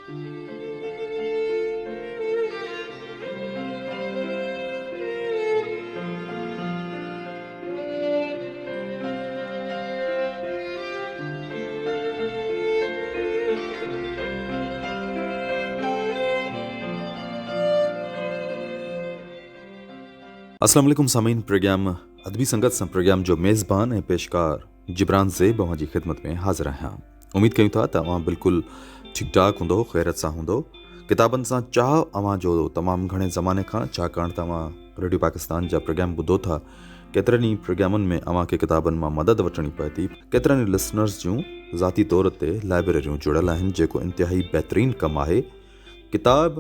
अस्सलाम वालेकुम सामीन। प्रोग्राम अदबी संगत सां प्रोग्राम जो मेज़बान ऐं पेशकार जिब्रान ज़ेब अवां जी ख़िदमत में हाज़िर आहियां। उमीद कयूं था त अवां बिल्कुलु ठीकु ठाक हूंदो, ख़ैरत सां हूंदो। किताबनि सां चाह अवां जो तमामु घणे ज़माने खां, छाकाणि त अवां रेडियो पाकिस्तान जा प्रोग्राम ॿुधो था। केतिरनि ई प्रोग्रामनि में अवां खे किताबनि मां मदद वठणी पए थी। केतिरनि ई लिसनर्स जूं ज़ाती तौर ते लाइब्रेरियूं जुड़ियल आहिनि, जेको इंतिहाई बहितरीनु कमु आहे। किताब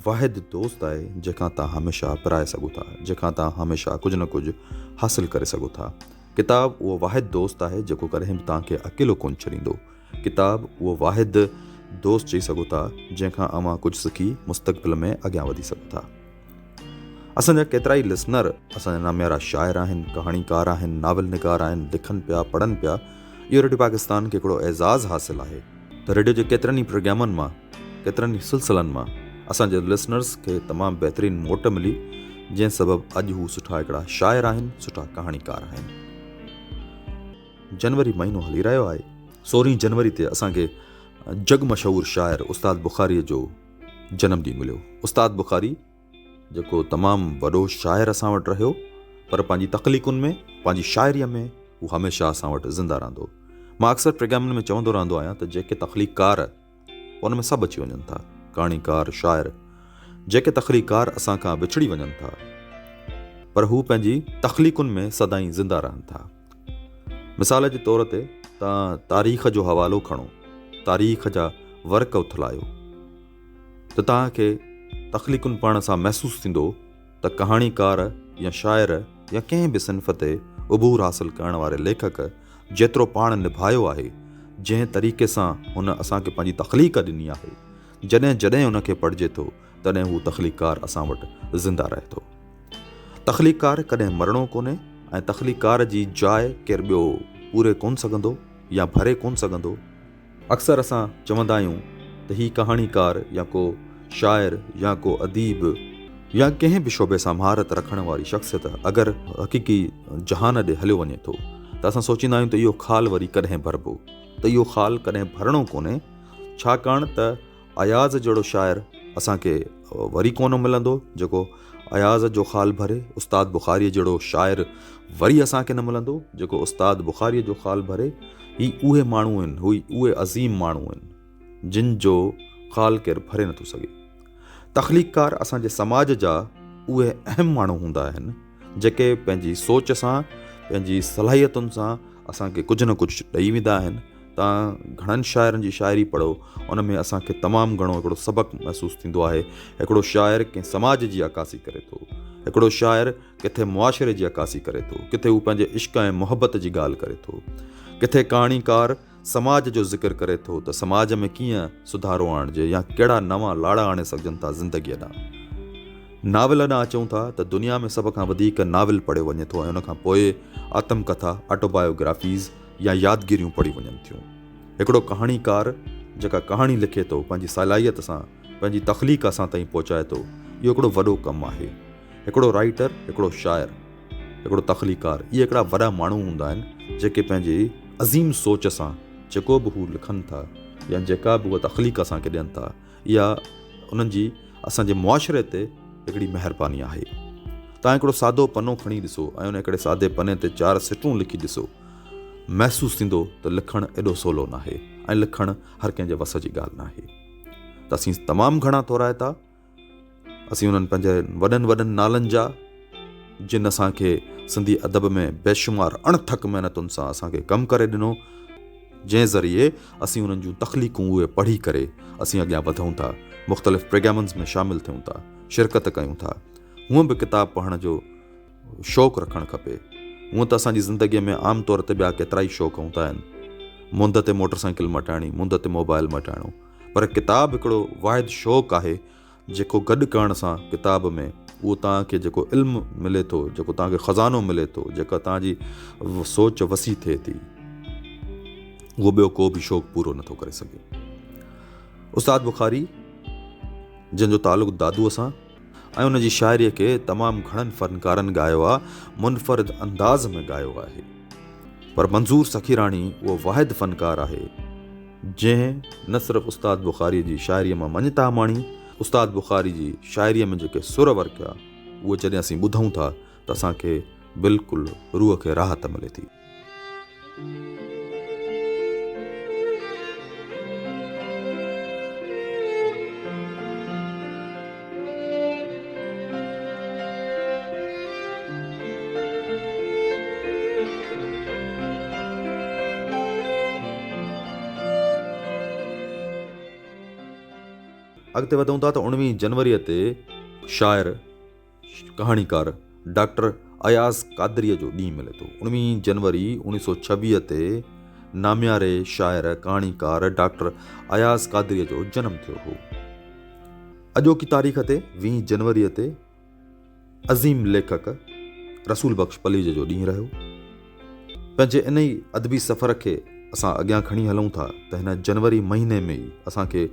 वाहिद दोस्त आहे जंहिंखां तव्हां हमेशह पराए सघो था, जंहिंखां तव्हां हमेशह कुझु न कुझु हासिलु करे सघो था। किताब उहो वाहिद दोस्त आहे जेको कॾहिं बि तव्हांखे अकेलो कोन छॾींदो। किताब उहो वाहिद दोस्त चई सघो था जंहिंखां अवां कुझु सिखी मुस्तक़बिल में अॻियां वधी सघो था। असांजा केतिरा ई लिसनर असांजा नाम्यारा शाइर आहिनि, कहाणीकार आहिनि, नावल निगार आहिनि, लिखनि पिया, पढ़नि पिया। इहो रेडियो पाकिस्तान खे हिकिड़ो एज़ाज़ु हासिलु आहे त रेडियो जे केतिरनि ई प्रोग्रामनि मां, केतिरनि ई सिलसिलनि मां असांजे लिसनर्स खे तमामु बहितरीनु मोट मिली, जंहिं सबबु अॼु हू सुठा हिकिड़ा शाइर आहिनि, सुठा कहाणीकार आहिनि। जनवरी महीनो हली रहियो आहे। 16 जनवरी ते असांखे जग मशहूर शाइर उस्ताद बुखारीअ जो जनमु ॾींहुं मिलियो। उस्ताद बुखारी जेको तमामु वॾो शाइर असां वटि रहियो, पर पंहिंजी तख़लीक़ुनि में, पंहिंजी शाइरीअ में हू हमेशह असां वटि ज़िंदा रहंदो। मां अक्सर प्रोग्रामनि में चवंदो रहंदो आहियां त जेके तख़लीक़कार उन में सभु अची वञनि था, कहाणीकार, शाइर। जेके तख़लीक़कार असां खां विछड़ी वञनि था, पर हू पंहिंजी तख़लीक़ुनि में सदाईं ज़िंदा रहनि था। मिसाल जे तौर ते तव्हां तारीख़ जो हवालो खणो, तारीख़ जा वर्क उथलायो, त तव्हांखे तख़लीक़ुनि पढ़ण सां महसूसु थींदो त कहाणीकार या शाइर या कंहिं बि सिन्फ़ ते उबूर हासिलु करण वारे लेखक जेतिरो पाण निभायो आहे, जंहिं तरीक़े सां हुन असांखे पंहिंजी तख़लीक़ ॾिनी आहे, जॾहिं जॾहिं हुनखे पढ़िजे थो तॾहिं हू तख़लीक़कार असां वटि ज़िंदा रहे थो। तख़लीक़कार कॾहिं मरणो कोन्हे ऐं तख़लीक़कार जी जाइ केरु ॿियो पूरे कोन सघंदो या भरे कोन सघंदो। अक्सर असां चवंदा आहियूं त ही कहाणीकार या को शाइर या को अदीब या कंहिं बि शोबे सां महारत रखण वारी शख़्सियत अगरि हक़ीक़ी जहान ॾे हलियो वञे थो, त असां सोचींदा आहियूं त इहो ख़ाल वरी कॾहिं भरबो, त इहो ख़ाल कॾहिं भरणो कोन्हे, छाकाणि त अयाज़ जहिड़ो शाइर असांखे वरी कोन मिलंदो जेको अयाज़ जो ख़ाल भरे। उस्ताद बुखारीअ जहिड़ो शाइर वरी असांखे न मिलंदो जेको उस्ताद बुखारीअ जो ख़ाल भरे। ही उहे माण्हू आहिनि, उहे अज़ीम माण्हू आहिनि जिन जो ख़ाल केरु भरे नथो सघे। तख़लीक़कार असांजे समाज जा उहे अहम माण्हू हूंदा आहिनि जेके पंहिंजी सोच सां, पंहिंजी सलाहियतुनि सां असांखे कुझु न कुझु ॾेई वेंदा आहिनि। तव्हां घणनि शाइरनि जी शाइरी पढ़ो, उन में असांखे तमामु घणो हिकिड़ो सबक़ु महसूसु थींदो आहे। हिकिड़ो शाइर कंहिं समाज जी अकासी करे थो, हिकिड़ो शाइर किथे मुआशिरे जी अकासी करे थो, किथे हू पंहिंजे इश्क़ ऐं मुहबत जी ॻाल्हि करे थो, किथे कहाणीकार समाज जो ज़िक्र करे थो त समाज में कीअं सुधारो आणिजे या कहिड़ा नवां लाड़ा आणे सघजनि था ज़िंदगीअ ॾांहुं। नाविल ॾांहुं अचूं था त दुनिया में सभ खां वधीक नाविल पढ़ियो वञे थो ऐं उनखां पोइ आत्मकथा, ऑटोबायोग्राफीज़ या यादगिरियूं पढ़ी वञनि थियूं। हिकिड़ो कहाणीकार जेका कहाणी लिखे थो, पंहिंजी सलाहियत सां, पंहिंजी तख़लीक़ सां ताईं पहुचाए थो, इहो हिकिड़ो वॾो कमु आहे। हिकिड़ो राइटर, हिकिड़ो शाइर, हिकिड़ो तख़लीक़कार, इहे हिकिड़ा वॾा माण्हू हूंदा आहिनि जेके पंहिंजी अज़ीम सोच सां जेको बि हू लिखनि था या जेका बि उहा तख़लीक़ असांखे ॾियनि था, इहा उन्हनि जी असांजे मुआशिरे ते हिकिड़ी महिरबानी आहे। तव्हां हिकिड़ो सादो पनो खणी ॾिसो ऐं उन हिकिड़े सादे पने ते 4 सिटूं लिखी ॾिसो, महसूसु थींदो त लिखणु एॾो सवलो न आहे ऐं लिखणु हर कंहिंजे वस जी ॻाल्हि न आहे। त असीं तमामु घणा तोराए था, असीं उन्हनि पंहिंजे वॾनि वॾनि नालनि जा जिन असांखे सिंधी अदब में बेशुमार अणथक महिनतुनि सां असांखे कमु करे ॾिनो, जंहिं ज़रिए असीं उन्हनि जूं तख़लीक़ूं उहे पढ़ी करे असीं अॻियां वधूं था, मुख़्तलिफ़ प्रोग्रामन्स में शामिलु थियूं था, शिरकत कयूं था। हूअं बि किताबु पढ़ण जो शौक़ु रखणु खपे। हूअं त असांजी ज़िंदगीअ में आम तौर ते ॿिया केतिरा ई शौक़ु हूंदा आहिनि, मुंद ते मोटरसाइकिल मटाइणी, मुंद ते मोबाइल मटाइणो, पर किताबु हिकिड़ो वाहिद शौक़ु आहे जेको गॾु करण सां किताब में उहो तव्हांखे जेको इल्मु मिले थो, जेको तव्हांखे ख़ज़ानो मिले थो, जेका तव्हांजी सोच वसी थिए थी, उहो ॿियो को बि शौक़ु पूरो नथो करे सघे। उस्ताद बुखारी जंहिंजो तालुक़ु दादूअ सां, ऐं उन जी शाइरीअ खे तमामु घणनि फ़नकारनि ॻायो आहे, मुनफ़रिद अंदाज़ में ॻायो आहे। पर मंज़ूर सखीराणी उहो वाहिद फ़नकार आहे जंहिं न सिर्फ़ु उस्ताद बुख़ारीअ जी शाइरीअ मां मञता माणी, उस्ताद बुख़ारी जी शाइरीअ में जेके सुर वर्किया उहे जॾहिं असीं ॿुधूं था त असांखे बिल्कुलु रूह खे राहत मिले थी। अॻिते वधूं था त 19 जनवरीअ ते शाइर कहाणीकार डॉक्टर अयाज़ क़ादरीअ जो ॾींहुं मिले थो। 19 जनवरी 1926 ते नामियारे शाइर कहाणीकार डॉक्टर अयाज़ क़ादरीअ जो जनमु थियो हो। अॼोकी तारीख़ ते 20 जनवरीअ ते अज़ीम लेखक रसूल बख़्श पलीज जो ॾींहुं रहियो। पंहिंजे इन ई अदबी सफ़र खे असां अॻियां खणी हलूं था त हिन जनवरी महीने में ई असांखे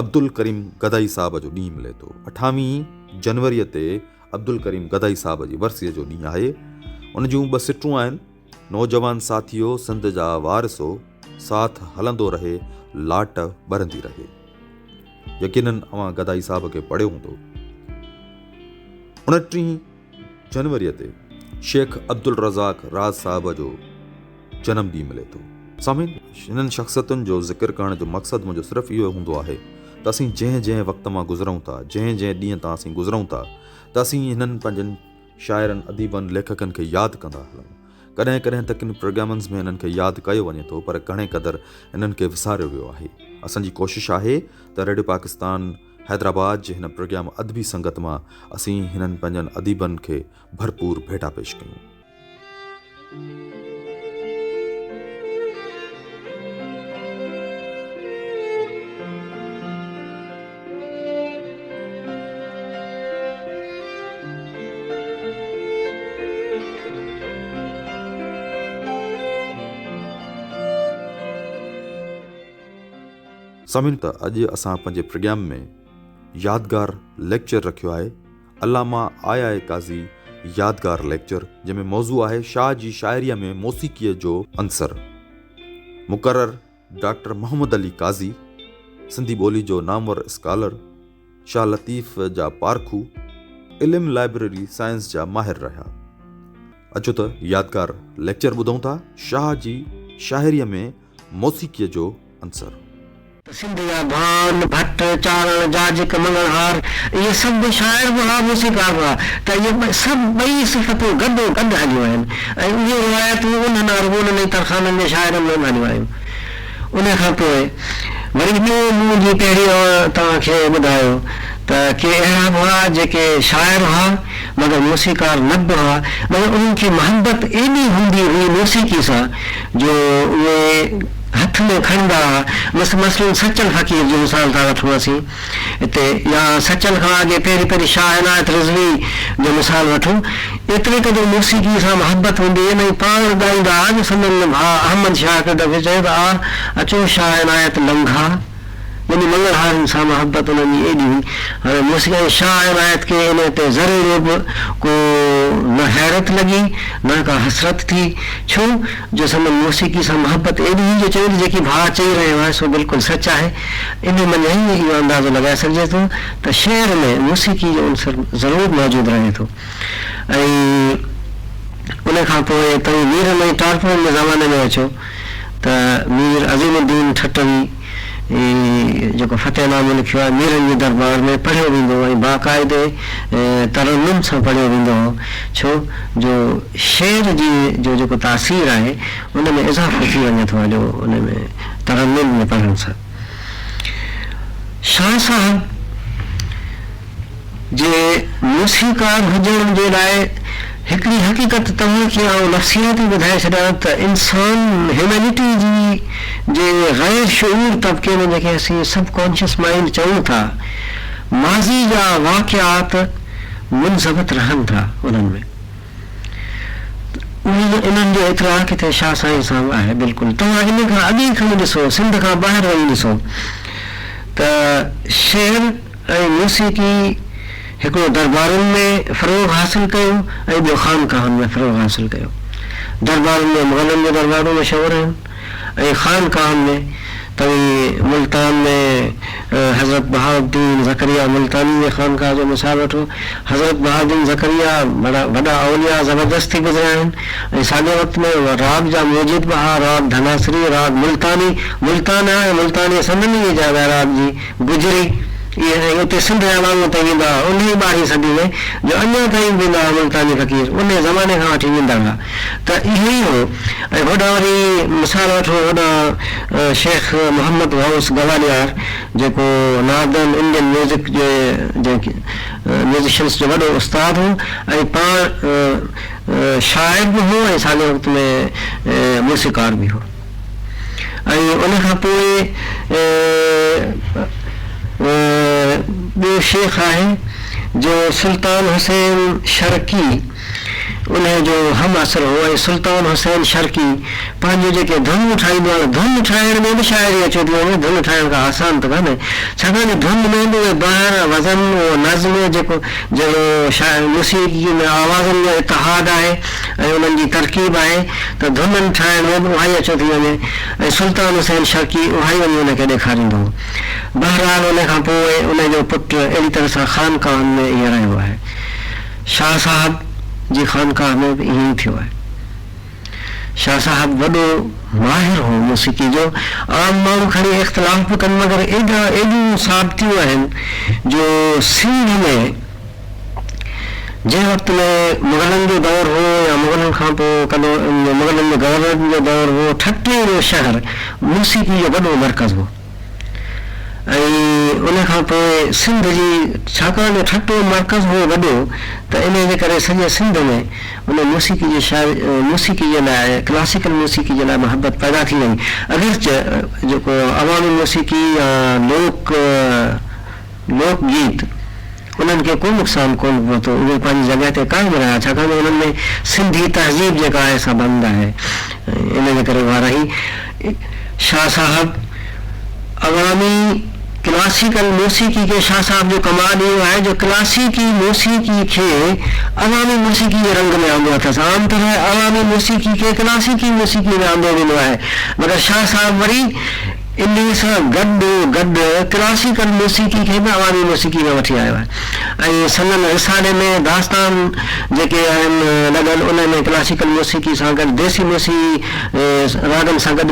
अब्दुल करीम गदाई साहब जो ॾींहुं मिले थो। 28 जनवरीअ ते अब्दुल करीम गदाई साहब जी वरसीअ जो ॾींहुं आहे। उन जूं 2 सिटूं आहिनि, नौजवान साथियो सिंध जा वारसो, साथ हलंदो रहे लाट ॿरंदी रहे। यकीनन अवां गदाई साहब खे पढ़ियो हूंदो। 29 जनवरीअ ते शेख अब्दुल रज़ाक राज साहब जो जनमु ॾींहुं मिले थो। सामीन, हिननि शख़्सियतुनि जो ज़िक्र करण जो मक़सदु मुंहिंजो सिर्फ़ु इहो हूंदो आहे त असीं जंहिं वक़्त मां गुज़रूं था, जंहिं ॾींहं तां असीं गुज़रूं था, त असीं हिननि पंहिंजनि शाइरनि, अदीबनि, लेखकनि खे यादि कंदा हलूं। कॾहिं कॾहिं त किन प्रोग्रामन्स में हिननि खे यादि कयो वञे थो, पर घणे क़दुरु हिननि खे विसारियो वियो आहे। असांजी कोशिशि आहे त रेडियो पाकिस्तान हैदराबाद जे हिन प्रोग्राम अदबी संगत मां असीं हिननि पंहिंजनि अदीबनि खे भरपूर भेटा पेश कयूं। सामीन, त अॼु असां पंहिंजे प्रोग्राम में यादगार लेक्चर रखियो आहे, अल्लामा आया काज़ी यादगार लेक्चर, जंहिंमें मौज़ू आहे शाह जी शाइरीअ में मौसीक़ीअ जो अंसर। मुक़रर डॉक्टर मोहम्मद अली काज़ी, सिंधी ॿोली जो नामवर स्कॉलर, शाह लतीफ़ जा पारखू, इल्म लाइब्रेरी साइंस जा माहिर रहिया। अचो त यादगार लेक्चर ॿुधूं था, शाह जी शाइरीअ में मौसीक़ीअ जो अंसर। सिंधिया भान भट्ट चारण जाजिक मंगलहार ये सभु शाइर बि हुआ, मूसीक़ार हुआ, त इहे सभु ॿई सिफ़तूं गॾो गॾु हलियूं आहिनि ऐं इहे रिवायतूं उन्हनि अरबुनि ऐं तरखाननि जे शाइरनि में हलियूं आहिनि। उन खां पोइ वरी ॿियो मुंहिंजी पहिरीं तव्हांखे ॿुधायो त के अहिड़ा बि हुआ जेके शाइर हुआ मगर मूसीक़ार न बि हुआ, मगर उन्हनि खे मोहबत एॾी हूंदी हुई मूसीक़ी सां जो उहे हथ में खणंदा हुआ। मसलन सचल फ़क़ीर जी मिसाल था वठूं असीं हिते, या सचल खां अॻे पहिरीं शाह इनायत रिज़वी जो मिसाल वठूं। एतिरे क़दुरु मूसीक़ी सां मोहबत हूंदी हुई, पाण ॻाईंदा हुआ जो संदनि भाउ अहमद शाह हिकु दफ़े चयो त अचो शाह इनायत लंघा, यानी मंगलहारनि सां मोहबत उन्हनि जी एॾी हुई। हाणे मूसीक़ी शाह इनायत खे इन ते ज़रूरु बि को न हैरत लॻी न का हसरत थी, छो जो संदनि मूसीक़ी सां मोहबत एॾी हुई जो चयो जेकी भाउ चई रहियो आहे सो बिल्कुलु सच आहे। इन मन ई इहो अंदाज़ो लॻाए सघिजे थो त शेर में मूसीक़ी जो अंसर ज़रूरु मौजूदु रहे थो। ऐं उन खां पोइ तव्हां मीर में टारपुरनि जे ज़माने में अचो त मीर अज़ीमुद्दीन ठटवी जेको फ़तेहनामो लिखियो आहे मीरनि जी दरबार में पढ़ियो वेंदो ऐं बाक़ाइदे तरन्नुम सां पढ़ियो वेंदो हो, छो जो शेर जी जो जेको तासीर आहे उन में इज़ाफ़ो थी वञे थो हलियो उन में तरन्नुम में पढ़ण सां। शाह साहब जे मूसीक़ार हुजण जे लाइ हिकिड़ी हक़ीक़त तव्हांखे ऐं नफ़सियाती ॿुधाए छॾियां त इंसान ह्यूमैनिटी जी जे ग़ैर शऊर तबिके में जेके असीं सबकॉन्शियस माइंड चऊं था, माज़ी जा वाक़ियात मुनज़बत रहनि था उन्हनि में, इन्हनि जो इतराक हिते शाह साईं सां आहे। बिल्कुलु तव्हां इन खां अॻे खणी ॾिसो, सिंध खां ॿाहिरि वञी ॾिसो त शेर ऐं मौसीक़ी हिकिड़ो दरबारुनि में फ़रोग़ हासिल कयो ऐं ॿियो ख़ानकाहनि में फ़रोग़ हासिल कयो। दरबारुनि में मुग़लनि जो दरबारूं मशहूरु आहिनि ऐं ख़ानकाहनि में तव्हीं मुल्तान में हज़रत बहाउद्दीन ज़करिया मुल्तानी जे ख़ानकाह जो मिसाल वठो। हज़रत बहाउद्दीन ज़करिया वॾा औलिया ज़बरदस्ती गुज़रिया आहिनि ऐं साॻे वक़्त में राग जा मूजिद बहा, राग धनासरी, राग मुल्तान आहे, मुल्तानी सभिनी जा राग जी गुजरी इहे उते सिंध जा माण्हू त वेंदा हुआ उन ई 12वीं सदी में जो अञा ताईं वेंदा हुआ मुल्तानी फ़क़ीर उन ज़माने खां वठी वेंदा हुआ। त इहो ई हो। ऐं होॾां वरी मिसाल वठो होॾां शेख मोहम्मद गौस गवालियार जेको नॉर्दर्न इंडियन म्यूज़िक जे म्यूज़िशियंस जो वॾो उस्ताद हो ऐं पाण शाइर बि हो ऐं साॻे वक़्त में मूसीक़ार बि हो। ऐं उन खां पोइ ॿियो शेख आहे जो सुल्तान हुसैन शर्की उन जो हम असर हो ऐं सुल्तान हुसैन शर्की पंहिंजो जेके धुन ठाहींदो आहे धुन ठाहिण में बि शाइरी अचे थी वञे। धुन ठाहिण खां आसान त कान्हे छाकाणि धुन में बि उहे ॿाहिरि वज़न उहो नज़्म जेको जहिड़ो मौसीक़ी में आवाज़नि जो इतिहाद आहे ऐं उन्हनि जी तरकीब आहे त धुननि ठाहिण में बि उहा ई अचे थी वञे ऐं सुल्तान हुसैन शर्की उहा ई वञी उनखे ॾेखारींदो हो। बहरहाल उन खां पोइ उनजो पुटु अहिड़ी तरह सां ख़ानकाहनि में ईअं रहियो आहे। शाह साहब जी ख़ानकाह में बि ईअं ई थियो आहे। शाह साहब वॾो माहिर हो मौसीक़ी जो। आम माण्हू खणी इख़्तिलाफ़ बि कनि मगर एॾियूं साबितियूं आहिनि जो सिंध में जंहिं वक़्त में मुग़लनि जो दौर हो या मुग़लनि खां पोइ कॾहिं मुग़लनि जे गवर्नर जो दौर हो ठट्टे जो शहर मौसीक़ी जो वॾो मर्कज़ हो ऐं उन खां पोइ सिंध जी छाकाणि जो ठट्टो मर्कज़ हो वॾो त इन जे करे सॼे सिंध में उन मौसीक़ी जे लाइ क्लासिकल मौसीक़ी जे लाइ मुहबत पैदा थी वई। अगरचे जेको अवामी मौसीक़ी या लोक गीत उन्हनि खे कोई नुक़सानु कोन पहुतो उहे पंहिंजी जॻह ते क़ाइमु रहिया छाकाणि उन्हनि में सिंधी तहज़ीब जेका आहे सा बंदि आहे इन जे करे उहा रही। शाह साहब अवामी क्लासिकल मौसीक़ी के शाह साहब जो कमाल इहो आहे जो क्लासिकी मौसीक़ी खे अवामी मौसीक़ी जे रंग में आंदो अथसि। आम तरह अवामी मौसीक़ी खे क्लासिकी मौसीक़ी में आंदो वेंदो आहे मगर शाह साहब वरी इन सां गॾु क्लासिकल मौसीक़ी खे बि अवामी मौसीक़ी में वठी आयो आहे ऐं संदन रिसाले में दास्तान जेके आहिनि लॻल उन में क्लासिकल मौसीक़ी सां गॾु देसी रागनि सां गॾु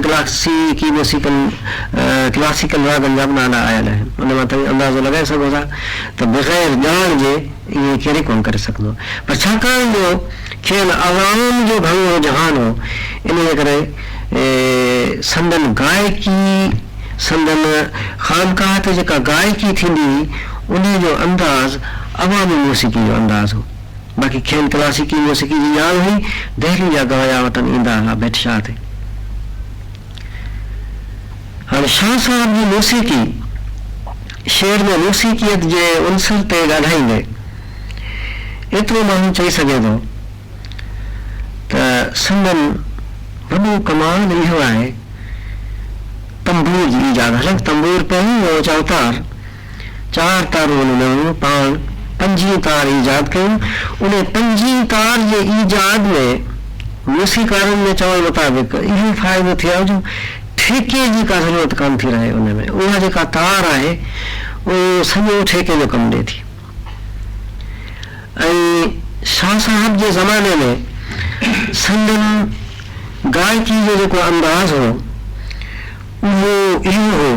क्लासिकल रागनि जा बि नाला आयल आहिनि। उन मां तव्हां अंदाज़ो लॻाए सघो था त बग़ैर ॼाण जे इहे केरु कोन करे सघंदो पर छाकाणि जो खेल अवाम जो घणो रुझान हो इन जे करे संदन गायकी संदन ख़ानकाह ते जेका गायकी थींदी हुई उन जो अंदाज़ अवामी मौसीक़ी जो अंदाज़ हो। बाक़ी खेल क्लासिकी मौसीक़ी जी ॼाण हुई दहली जा गवाया वटि ईंदा हुआ बेतशाह ते। हाणे शाह साहब जी मौसीक़ी शेर में मौसीक़ियत जे उनसर ते ॻाल्हाईंदे एतिरो माण्हू चई सघे थो त संदन वॾो कमाल इहो आहे तंबूर जी ईजाद। हालांकि तंबूर पहिरियों चौतार 4 तारूं उन्हनि पाण 25 तार ईजाद कयूं। उन 25 तार जे ईजाद में मौसीक़ारनि में चवण मुताबिक़ इहो फ़ाइदो थियो जो ठेके जी का ज़रूरत कान थी रहे उन में उहा जेका तार आहे उहो सॼो ठेके जो कमु ॾिए थी। ऐं शाह साहब जे ज़माने में संदन गायकी जो जेको अंदाज़ हो उहो इहो हो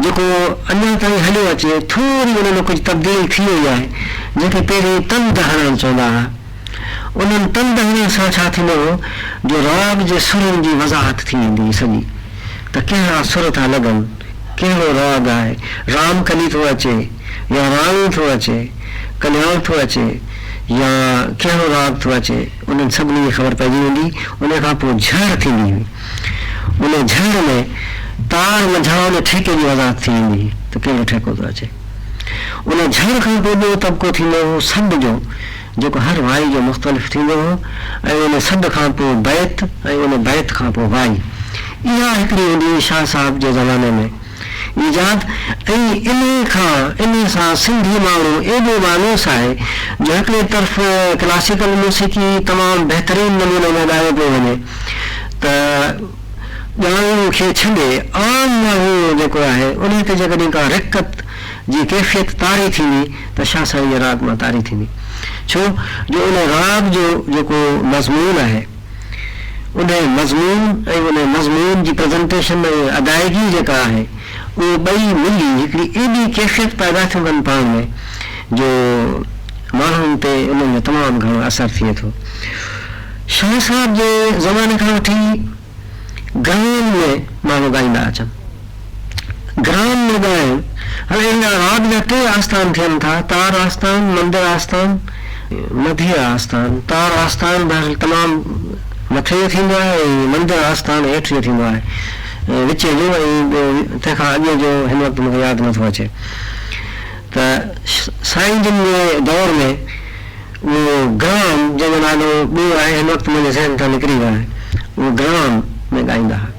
जेको अञा ताईं हलियो अचे। थोरी उन में कुझु तब्दील थी वई आहे जेके पहिरीं तंद हणणु चवंदा हुआ। उन्हनि तंद हणण सां छा थींदो हो जो राग जे सुरनि जी वज़ाहत थी वेंदी हुई सॼी त कहिड़ा सुर था लॻनि कहिड़ो राग आहे राम कली थो अचे या राणी थो अचे कल्याण थो अचे या कहिड़ो राग थो अचे उन्हनि सभिनी खे ख़बर पइजी वेंदी। उन खां पोइ झड़ थींदी हुई उन झड़ में तार मंझां उन ठेके जी वज़ाहत थी वेंदी हुई त कहिड़ो ठेको थो अचे। उन झड़ खां पोइ ॿियो तबिको थींदो हो सॾ जो जेको हर वाई जो मुख़्तलिफ़ थींदो हो ऐं उन सॾ खां पोइ बैत ऐं उन बैत खां पोइ वाई। इहा हिकिड़ी हूंदी हुई शाह साहब जे ज़माने में ईजाद। इन सां सिंधी माण्हू एॾो मायूस आहे जो हिकिड़ी तरफ़ क्लासिकल मूसीक़ी तमामु बहितरीनु नमूने में ॻायो पियो वञे त ॻाइण खे छॾे आम माण्हू जेको आहे उन ते जेकॾहिं का रिकत जी कैफ़ियत तारी थींदी त शाह साईं जे राग मां तारी थींदी, छो जो उन राग जो जेको मज़मून आहे उन मज़मून ऐं उन मज़मून जी प्रेज़ेंटेशन ऐं अदायगी जेका आहे उहे ॿई मिली हिकिड़ी एॾी कैफ़ियत पैदा थियूं कनि पाण में जो माण्हुनि ते उन्हनि जो तमामु घणो असरु थिए थो। शाह साहिब जे ज़माने खां वठी ग्राम में माण्हू ॻाईंदा अचनि, ग्राम में ॻाइनि। हाणे हिन राग जा 3 आस्थान थियनि था, तार आस्थान, मंदिर आस्थान, मध्य आस्थान। तार आस्थान बहरहाल तमामु मथे जो थींदो आहे ऐं मंदिर आस्थान हेठि जो थींदो आहे, विच जो, ऐं तंहिंखां अॻु जो हिन वक़्तु मूंखे यादि नथो अचे। त साईं जिन जे दौर में उहो ग्राम जंहिंजो नालो ॿियो आहे हिन वक़्तु मुंहिंजे ज़हन खां निकिरी वियो आहे, उहो ग्राम में ॻाईंदा हुआ।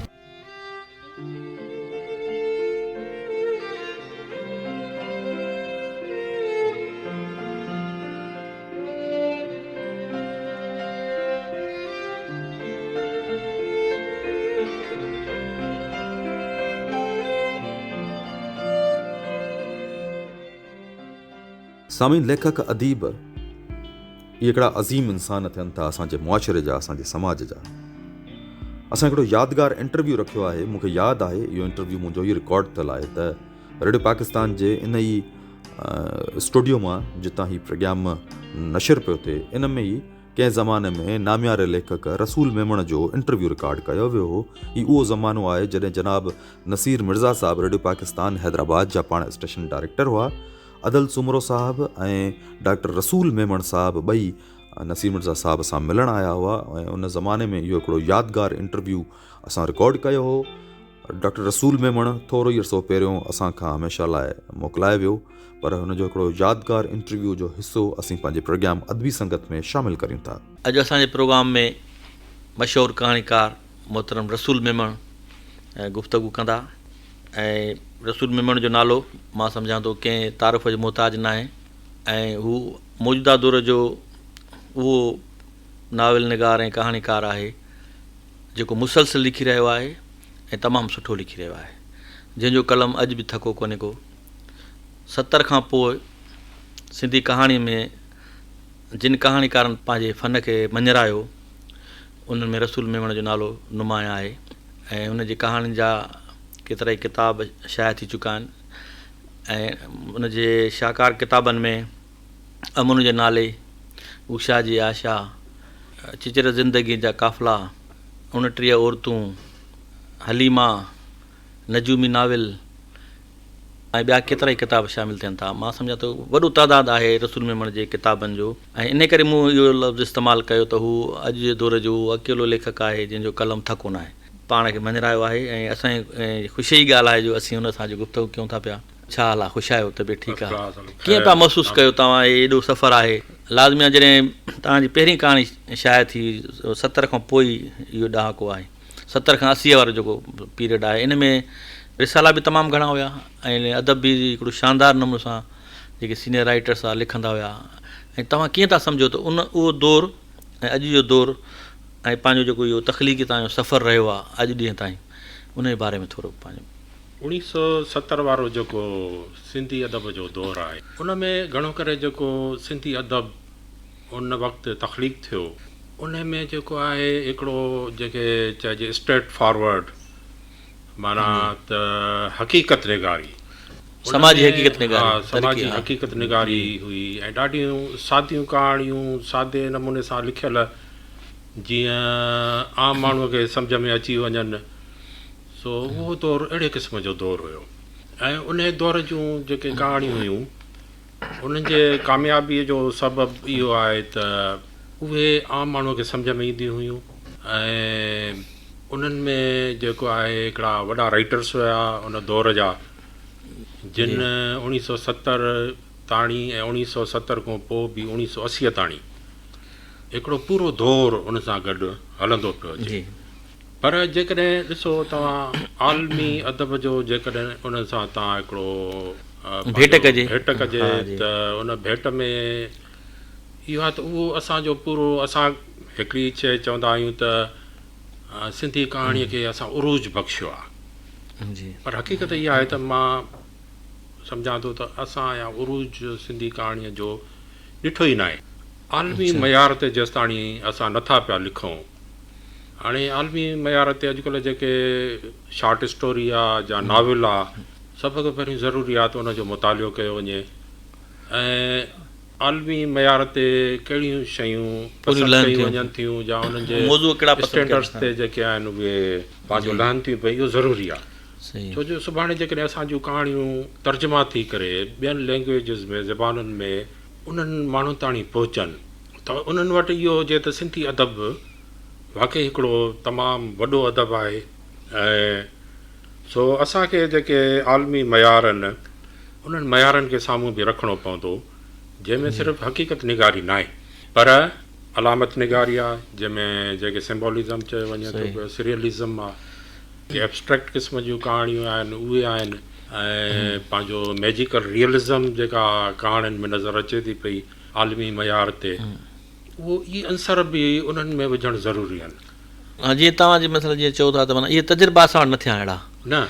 सामीन लेखक अदीब इहे हिकिड़ा अज़ीम इंसान थियनि था असांजे मुआशिरे जा, असांजे समाज जा। असां हिकिड़ो यादगार इंटरव्यू रखियो आहे, मूंखे यादि आहे इहो इंटरव्यू मुंहिंजो ई रिकॉर्ड थियल आहे त रेडियो पाकिस्तान जे इन ई स्टूडियो मां जितां ही प्रोग्राम नशर पियो थिए, इन में ई कंहिं ज़माने में नामियारे लेखक रसूल मेमण जो इंटरव्यू रिकॉर्ड कयो वियो हो। ही उहो ज़मानो आहे जॾहिं जनाब नसीर मिर्ज़ा साहब रेडियो पाकिस्तान हैदराबाद जा पाण स्टेशन डायरेक्टर हुआ। अदल सुमरो साहब ऐं डॉक्टर रसूल मेमण साहब ॿई नसीर मिर्ज़ा साहब सां मिलण आया हुआ ऐं उन ज़माने में इहो हिकिड़ो यादगार इंटरव्यू असां रिकॉर्ड कयो हो। डॉक्टर रसूल मेमण थोरो ई अर्सो पहिरियों असांखां हमेशह लाइ मोकिलाए वियो, पर हुनजो हिकिड़ो यादगार इंटरव्यू जो हिसो असीं पंहिंजे प्रोग्राम अदबी संगत में शामिलु करियूं था। अॼु असांजे प्रोग्राम में मशहूरु कहाणीकार मोहतरम रसूल मेमण गुफ़्तगू कंदा ऐं रसूल मेमण जो नालो मां सम्झां थो कंहिं तारीफ़ जो मुहताज न आहे ऐं हू मौजूदा दौर जो उहो नाविल निगार ऐं कहाणीकार आहे जेको मुसलसिल लिखी रहियो आहे ऐं तमामु सुठो लिखी रहियो आहे, जंहिंजो कलम अॼु बि थको कोन्हे को। 70 खां पोइ सिंधी कहाणी में जिन कहाणीकारनि पंहिंजे फ़न खे मञरायो उन्हनि में रसूल मेमण जो नालो नुमाया आहे ऐं उनजी कहाणियुनि जा केतिरा ई किताब शाया थी चुका आहिनि ऐं उनजे शाहकार किताबनि में अमुन जे नाले, उषा जी आशा, चिचर ज़िंदगी जा काफ़िला, 29 औरतूं, हलीमा, नजूमी नाविल ऐं ॿिया केतिरा ई किताब शामिलु थियनि था। मां सम्झां थो वॾो तइदादु आहे रसूल मेमण जे किताबनि जो ऐं इन करे मूं इहो लफ़्ज़ इस्तेमालु कयो त हू अॼु जे दौर जो अकेलो लेखक आहे जंहिंजो कलम थको न आहे, पाण खे मञरायो आहे ऐं असांजी ख़ुशी जी ॻाल्हि आहे जो असीं हुन सां गुफ़्तगू कयूं था पिया। छा हाल आहे, ख़ुशि आहियो? तबियत ठीकु आहे? कीअं पिया महसूसु कयो तव्हां एॾो सफ़र आहे? लाज़मी आहे जॾहिं तव्हांजी पहिरीं कहाणी शाया थी 70 खां पोइ इहो ॾहाको आहे, 70 खां 80 वारो जेको पीरियड आहे, इन में रिसाला बि तमामु घणा हुया ऐं अदब बि हिकिड़ो शानदार नमूने सां जेके सीनियर राइटर सां लिखंदा हुया ऐं तव्हां कीअं था सम्झो त उहो दौरु ऐं अॼु जो दौरु ऐं पंहिंजो जेको इहो तख़लीक़ी तव्हांजो सफ़रु रहियो आहे अॼु ॾींहं ताईं, उन जे बारे में थोरो पंहिंजो। 1970 वारो जेको सिंधी अदब जो दौरु आहे उन में घणो करे जेको सिंधी अदब उन वक़्तु तख़लीक़ थियो उन में जेको आहे हिकिड़ो जेके चइजे स्ट्रेट फॉरवर्ड माना त हक़ीक़त निगारी, समाजी हक़ीक़त निगारी, समाजी हक़ीक़त निगारी हुई ऐं ॾाढियूं सादियूं कहाणियूं सादे नमूने सां लिखियल जीअं आम माण्हूअ खे सम्झ में अची वञनि। सो उहो दौरु अहिड़े क़िस्म जो दौरु हुयो ऐं उन दौर जूं जेके कहाणियूं हुयूं उन्हनि जे कामयाबीअ जो सबबु इहो आहे त उहे आम माण्हूअ खे सम्झ में ईंदियूं हुयूं ऐं उन्हनि में जेको आहे हिकिड़ा वॾा राइटर्स हुया उन दौर जा जिन 1970 ताणी ऐं 1970 खां पोइ बि 1980 ताणी हिकिड़ो पूरो दौरु उन सां गॾु हलंदो पियो अचे पर जेकॾहिं ॾिसो तव्हां आलमी अदब जो जेकॾहिं उन सां तव्हां हिकिड़ो भेट कजे। कजे त उन भेट में इहो आहे त उहो असांजो पूरो असां हिकिड़ी शइ चवंदा आहियूं त सिंधी कहाणीअ खे असां उरूज बख़्शियो आहे, जी पर हक़ीक़त इहा आहे त मां सम्झां थो त असां या उरूज सिंधी कहाणीअ जो ॾिठो ई न आहे। आलमी मयार ते जेसिताणी असां नथा पिया लिखूं, हाणे आलमी मयार ते अॼुकल्ह जेके शॉर्ट स्टोरी आहे या नॉविल आहे, सभ खां पहिरियों ज़रूरी आहे त उनजो मुतालियो कयो वञे ऐं आलमी मयार ते कहिड़ियूं शयूं पसंदि कयूं वञनि थियूं या उन्हनि जे स्टैंडर्ड्स ते जेके आहिनि उहे पंहिंजो लहनि थियूं पई, इहो ज़रूरी आहे। छो जो सुभाणे जेकॾहिं असांजूं कहाणियूं तर्जुमा थी करे ॿियनि लैंग्वेजिस में ज़बानुनि में उन्हनि माण्हुनि ताणी पहुचनि त उन्हनि वटि इहो हुजे त सिंधी अदब वाक़ई हिकिड़ो तमामु वॾो अदब आहे। ऐं सो असांखे जेके आलमी मयार आहिनि उन्हनि मयारनि खे साम्हूं बि रखिणो पवंदो, जंहिंमें सिर्फ़ु हक़ीक़त निगारी न आहे पर अलामत निगारी आहे, जंहिंमें जेके सिम्बोलिज़म चयो वञे थो पियो, सीरियलिज़म आहे, एब्स्ट्रैक्ट क़िस्म जूं कहाणियूं आहिनि उहे आहिनि, ऐं पंहिंजो मैजिकल रियलिज़म जेका कहाणियुनि में नज़र अचे थी पई आलमी मयार ते, उहो इहे अंसर बि उन्हनि में विझणु ज़रूरी आहिनि। जीअं तव्हांजे मतिलबु जीअं चओ था त माना इहे तजुर्बा असां वटि न थिया अहिड़ा न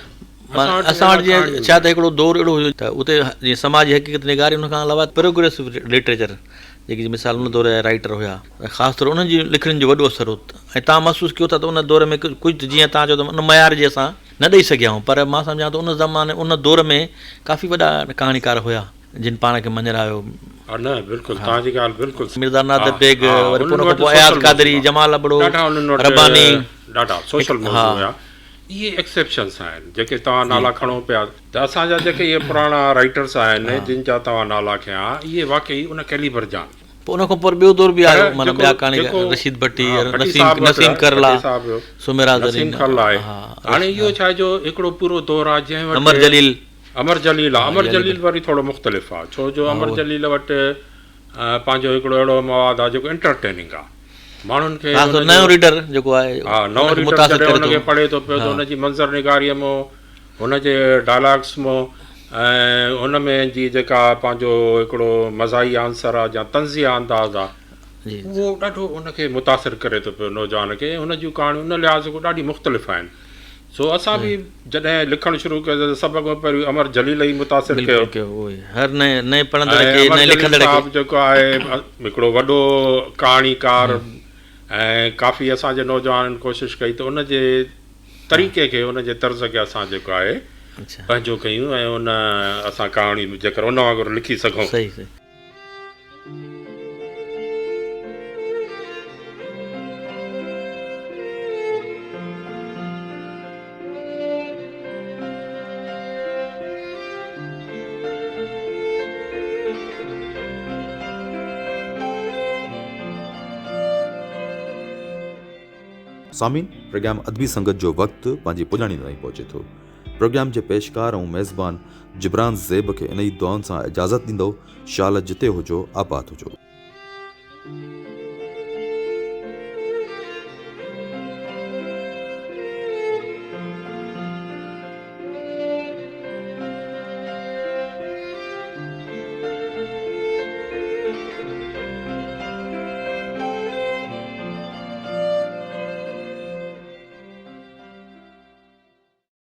असां वटि जीअं छा त हिकिड़ो दौरु अहिड़ो हुयो त उते जीअं समाज जी हक़ीक़त निगारी, उन खां अलावा प्रोग्रेसिव लिटरेचर जेकी मिसाल उन दौर जा राइटर हुया, ख़ासि तौर उन्हनि जी लिखण जो वॾो असरु हो ऐं तव्हां महसूसु कयो था त उन दौर में कुझु जीअं तव्हां चओ त उन मयार जे असां न ॾेई सघिया आहियूं, पर मां सम्झां थो उन ज़माने उन दौर में काफ़ी वॾा कहाणीकार हुया जिन पाण खे मञरायो। न बिल्कुलु तव्हांजी ॻाल्हि बिल्कुलु, मिर्ज़ा नादिर बेग, वरी उन खां पोइ अयाज़ क़ादरी, जमाल अबड़ो, रब्बानी, ॾाढा सोशल मौज़ू हुया। इहे एक्सेप्शन्स आहिनि जेके तव्हां नाला खणो पिया, त असांजा जेके इहे पुराणा राइटर्स आहिनि जिन जा तव्हां नाला खयां, इहे वाक़ई उन कैलिबर जा। पोइ उन खां पोइ ॿियो दौर बि आयो, माना ॿिया कहाणी रशीद भट्टी, नसीम करला, सुमेरा नसीम करला आहे। हाणे इहो छा जो हिकिड़ो पूरो दौर आहे जंहिं वटि अमर जलील आहे। अमर जलील वरी थोरो मुख़्तलिफ़ आहे, छो जो अमर जलील वटि पंहिंजो हिकिड़ो अहिड़ो मवादु आहे जेको एंटरटेनिंग आहे, माण्हुनि खे नयो रीडर जेको आहे नओं रीडर जॾहिं हुनखे पढ़े थो पियो त हुनजी मंज़र निगारीअ मां, हुनजे डायलॉग्स मां ऐं हुन में जी जेका पंहिंजो हिकिड़ो मज़ाही आंसर आहे या तंज़िया अंदाज़ आहे, उहो ॾाढो उनखे मुतासिर करे थो पियो नौजवान खे। हुन जूं कहाणियूं उन लिहाज़ खां ॾाढी मुख़्तलिफ़ आहिनि। सो असां बि जॾहिं लिखणु शुरू कयोसीं सभ खां पहिरियों अमर जलील ई मुतासिर कयो। जेको आहे हिकिड़ो वॾो कहाणीकार ऐं काफ़ी असांजे नौजवाननि कोशिशि कई त उनजे तरीक़े खे, उनजे तर्ज़ खे असां जेको आहे पंहिंजो कयूं ऐं उन असां कहाणी जेकर उन वांगुरु लिखी सघूं। सामीन, प्रोग्राम अदबी संगत जो वक़्तु पंहिंजी पुॼाणी ताईं पहुचे थो। प्रोग्राम जे पेशकार ऐं मेज़बान जिब्रान ज़ेब खे इन ई दुआउनि सां इजाज़त ॾींदो। शाल जिते हुजो आबाद हुजो।